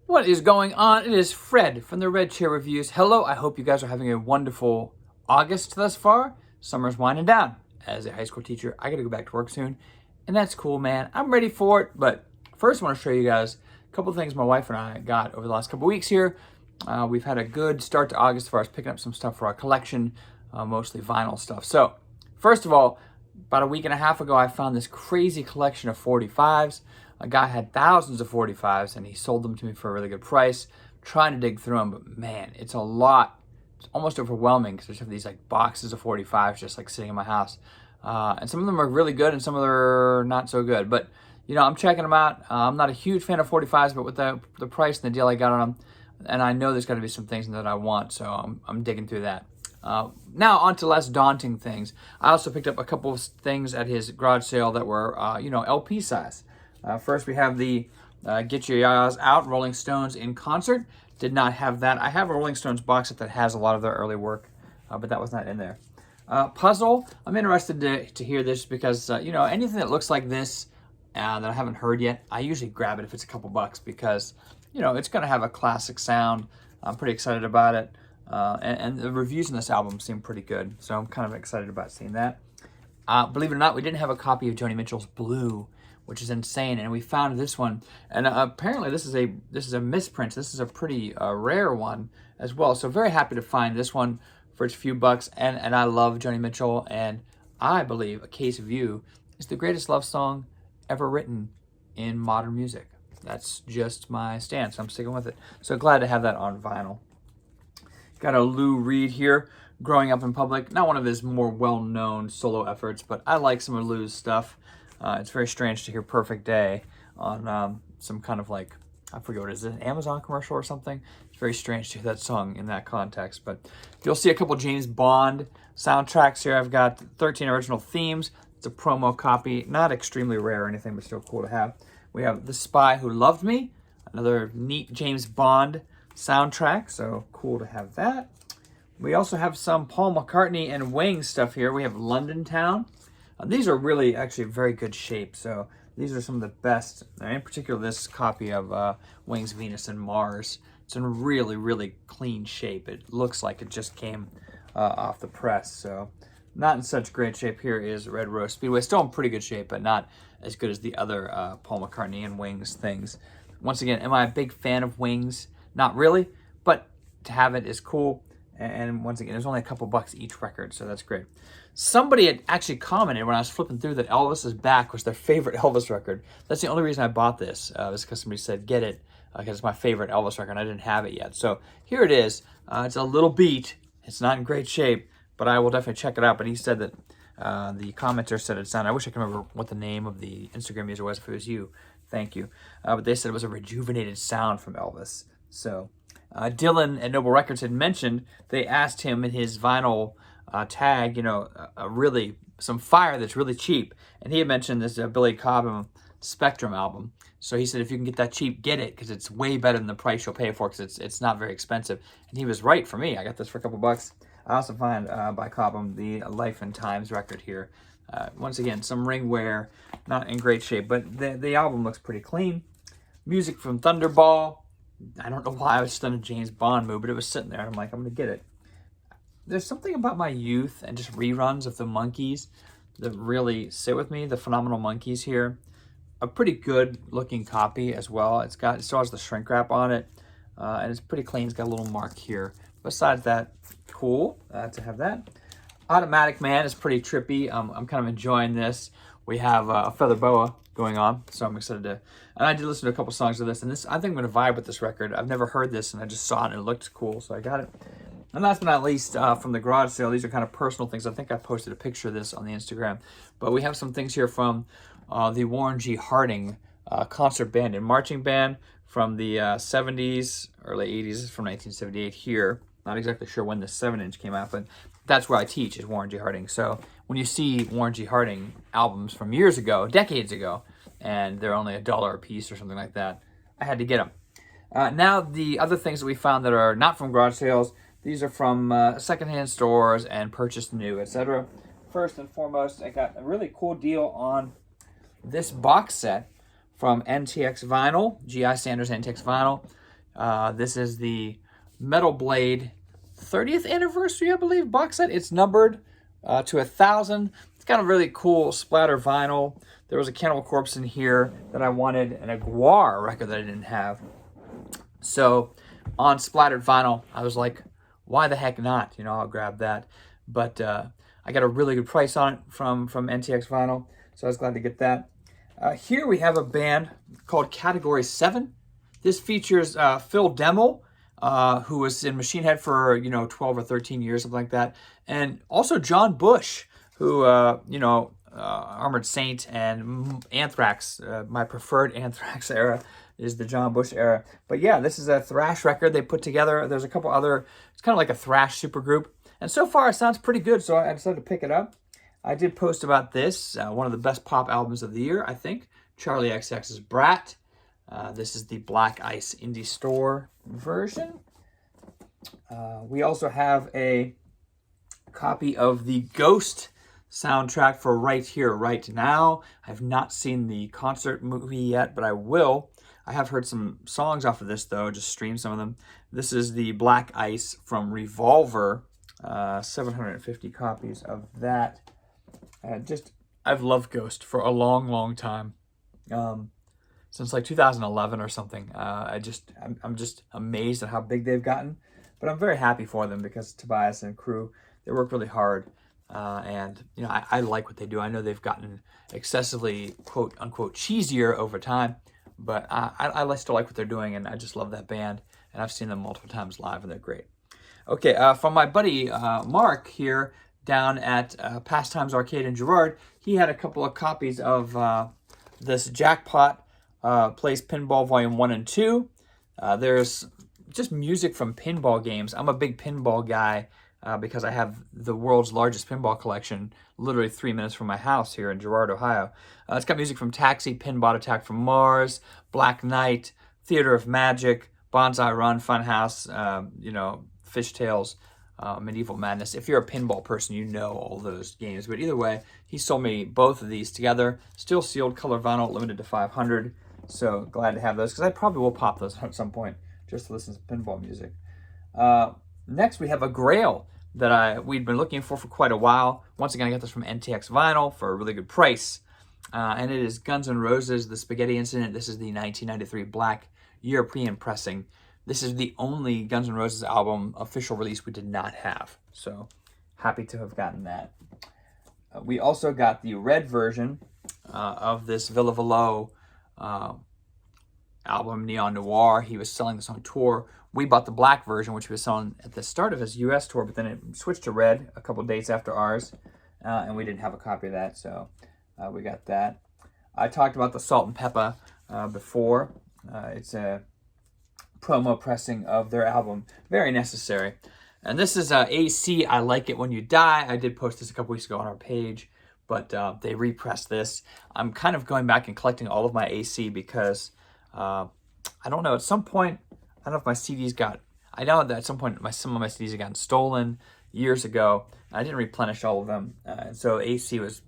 What is going on? It is Fred from the Red Chair Reviews. Hello, I hope you guys are having a wonderful August thus far. Summer's winding down. As a high school teacher, I gotta go back to work soon. And that's cool, man. I'm ready for it. But first, I wanna show you guys a couple things my wife and I got over the last couple weeks here. We've had a good start to August as far as picking up some stuff for our collection, mostly vinyl stuff. So, first of all, about a week and a half ago, I found this crazy collection of 45s. A guy had thousands of 45s and he sold them to me for a really good price. Trying to dig through them, but man, it's a lot. It's almost overwhelming because I just have these like boxes of 45s just like sitting in my house. And some of them are really good and some of them are not so good. But, you know, I'm checking them out. I'm not a huge fan of 45s, but with the price and the deal I got on them, and I know there's got to be some things that I want, so I'm digging through that. Now on to less daunting things. I also picked up a couple of things at his garage sale that were, LP size. First, we have the Get Your Yayas Out, Rolling Stones in Concert. Did not have that. I have a Rolling Stones box set that has a lot of their early work, but that was not in there. Puzzle, I'm interested to hear this because, anything that looks like this that I haven't heard yet, I usually grab it if it's a couple bucks because, it's going to have a classic sound. I'm pretty excited about it. And the reviews on this album seem pretty good, so I'm kind of excited about seeing that. Believe it or not, we didn't have a copy of Joni Mitchell's Blue, which is insane, and we found this one, and apparently this is a misprint. This is a pretty rare one as well. So very happy to find this one for its few bucks, and I love Joni Mitchell, and I believe A Case of You is the greatest love song ever written in modern music. That's just my stance. I'm sticking with it. So glad to have that on vinyl. Got a Lou Reed here, Growing Up in Public. Not one of his more well-known solo efforts, but I like some of Lou's stuff. It's very strange to hear Perfect Day on some kind of like, I forget what it is, an Amazon commercial or something? It's very strange to hear that song in that context. But you'll see a couple James Bond soundtracks here. I've got 13 original themes. It's a promo copy, not extremely rare or anything, but still cool to have. We have The Spy Who Loved Me, another neat James Bond soundtrack, so cool to have that. We also have some Paul McCartney and Wings stuff here. We have London Town. These are really actually very good shape, so these are some of the best. In particular, this copy of Wings, Venus, and Mars. It's in really, really clean shape. It looks like it just came off the press, so not in such great shape. Here is Red Rose Speedway. Still in pretty good shape, but not as good as the other Paul McCartney and Wings things. Once again, am I a big fan of Wings? Not really, but to have it is cool. And once again, there's only a couple bucks each record, so that's great. Somebody had actually commented when I was flipping through that Elvis is Back was their favorite Elvis record. That's the only reason I bought this, was because somebody said, get it, because it's my favorite Elvis record, and I didn't have it yet. So here it is. It's a little beat. It's not in great shape, but I will definitely check it out. But he said that the commenter said it sounded, I wish I could remember what the name of the Instagram user was if it was you. Thank you. But they said it was a rejuvenated sound from Elvis. So Dylan at Noble Records had mentioned, they asked him in his vinyl tag, really some fire that's really cheap. And he had mentioned this Billy Cobham Spectrum album. So he said, if you can get that cheap, get it, because it's way better than the price you'll pay for, because it's not very expensive. And he was right for me. I got this for a couple bucks. I also find by Cobham the Life and Times record here. Once again, some ring wear, not in great shape, but the album looks pretty clean. Music from Thunderball. I don't know why I was just in a James Bond mood, but it was sitting there. I'm like, I'm going to get it. There's something about my youth and just reruns of the Monkees that really sit with me. The Phenomenal Monkees here. A pretty good looking copy as well. It still has the shrink wrap on it. And it's pretty clean. It's got a little mark here. Besides that, cool to have that. Automatic Man is pretty trippy. I'm kind of enjoying this. We have a Feather Boa going on, so I'm excited to. And I did listen to a couple songs of this, and I think I'm going to vibe with this record. I've never heard this, and I just saw it, and it looked cool, so I got it. And last but not least, from the garage sale, these are kind of personal things. I think I posted a picture of this on the Instagram. But we have some things here from the Warren G. Harding concert band and marching band from the 70s, early 80s, from 1978 here. Not exactly sure when the 7-inch came out, but that's where I teach, is Warren G. Harding. So when you see Warren G. Harding albums from years ago, decades ago, and they're only $1 a piece or something like that, I had to get them. Now, the other things that we found that are not from garage sales, these are from secondhand stores and purchased new, etc. First and foremost, I got a really cool deal on this box set from NTX Vinyl, G.I. Sanders NTX Vinyl. This is the Metal Blade 30th anniversary, I believe, box set. It's numbered to 1,000. It's got a really cool splatter vinyl. There was a Cannibal Corpse in here that I wanted, and a Gwar record that I didn't have. So on splattered vinyl, I was like, why the heck not? You know, I'll grab that. But I got a really good price on it from NTX Vinyl, so I was glad to get that. Here we have a band called Category 7. This features Phil Demmel, who was in Machine Head for, 12 or 13 years, something like that. And also John Bush, who, Armored Saint and Anthrax, my preferred Anthrax era is the John Bush era. But yeah, this is a thrash record they put together. There's a couple other, it's kind of like a thrash supergroup. And so far it sounds pretty good, so I decided to pick it up. I did post about this, one of the best pop albums of the year, I think. Charlie XCX's Brat. This is the Black Ice Indie Store version. We also have a copy of the Ghost soundtrack for Right Here, Right Now. I have not seen the concert movie yet, but I will. I have heard some songs off of this, though, just streamed some of them. This is the Black Ice from Revolver, 750 copies of that. I've loved Ghost for a long, long time. Since like 2011 or something. I'm just amazed at how big they've gotten. But I'm very happy for them because Tobias and crew, they work really hard. And I like what they do. I know they've gotten excessively, quote unquote, cheesier over time. But I still like what they're doing, and I just love that band. And I've seen them multiple times live, and they're great. Okay, from my buddy Mark here down at Pastimes Arcade in Girard, he had a couple of copies of this Jackpot Plays Pinball Volume 1 and 2. There's just music from pinball games. I'm a big pinball guy because I have the world's largest pinball collection, literally 3 minutes from my house here in Girard, Ohio. It's got music from Taxi, Pinbot Attack from Mars, Black Knight, Theater of Magic, Bonsai Run, Funhouse, Fishtails, Medieval Madness. If you're a pinball person, you know all those games. But either way, he sold me both of these together. Still sealed, color vinyl, limited to 500. So glad to have those, because I probably will pop those at some point just to listen to pinball music. Next, we have a Grail that we'd been looking for quite a while. Once again, I got this from NTX Vinyl for a really good price. And it is Guns N' Roses, The Spaghetti Incident. This is the 1993 black European pressing. This is the only Guns N' Roses album official release we did not have. So happy to have gotten that. We also got the red version of this Villa Velo album, Neon Noir. He was selling this on tour. We bought the black version, which he was selling at the start of his U.S. tour, but then it switched to red a couple dates after ours, and we didn't have a copy of that, so we got that. I talked about the Salt and Pepper before. It's a promo pressing of their album, Very Necessary. And this is AC, I Like It When You Die. I did post this a couple weeks ago on our page, but they repressed this. I'm kind of going back and collecting all of my AC because, I don't know, at some point, I don't know if my CDs I know that at some point some of my CDs had gotten stolen years ago. I didn't replenish all of them, and so AC was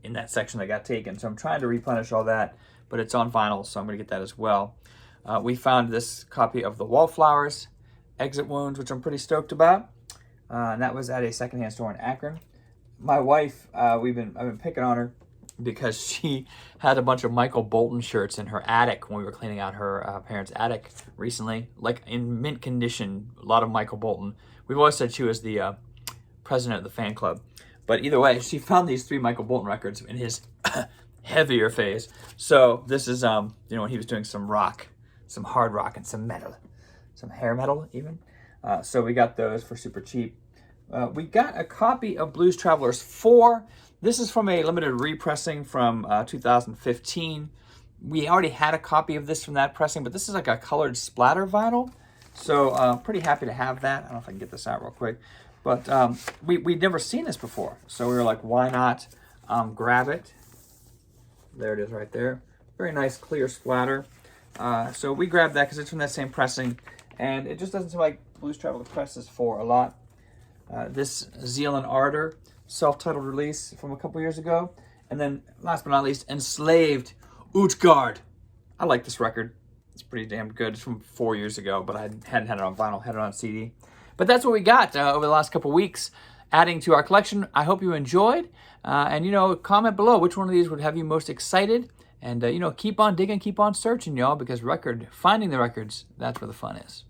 in that section that got taken. So I'm trying to replenish all that, but it's on vinyl, so I'm going to get that as well. We found this copy of the Wallflowers Exit Wounds, which I'm pretty stoked about, and that was at a secondhand store in Akron. My wife, I've been picking on her because she had a bunch of Michael Bolton shirts in her attic when we were cleaning out her parents' attic recently, like in mint condition, a lot of Michael Bolton. We've always said she was the president of the fan club. But either way, she found these 3 Michael Bolton records in his heavier phase. So this is, when he was doing some rock, some hard rock and some metal, some hair metal even. So we got those for super cheap. We got a copy of Blues Travelers 4. This is from a limited repressing from 2015. We already had a copy of this from that pressing, but this is like a colored splatter vinyl. So pretty happy to have that. I don't know if I can get this out real quick. But we'd never seen this before. So we were like, why not grab it? There it is right there. Very nice clear splatter. So we grabbed that because it's from that same pressing. And it just doesn't seem like Blues Traveler presses for a lot. This Zeal and Ardor self-titled release from a couple years ago. And then, last but not least, Enslaved Utgard. I like this record. It's pretty damn good. It's from 4 years ago, but I hadn't had it on vinyl, had it on CD. But that's what we got over the last couple weeks, adding to our collection. I hope you enjoyed. And, comment below which one of these would have you most excited. And, keep on digging, keep on searching, y'all, because finding the records, that's where the fun is.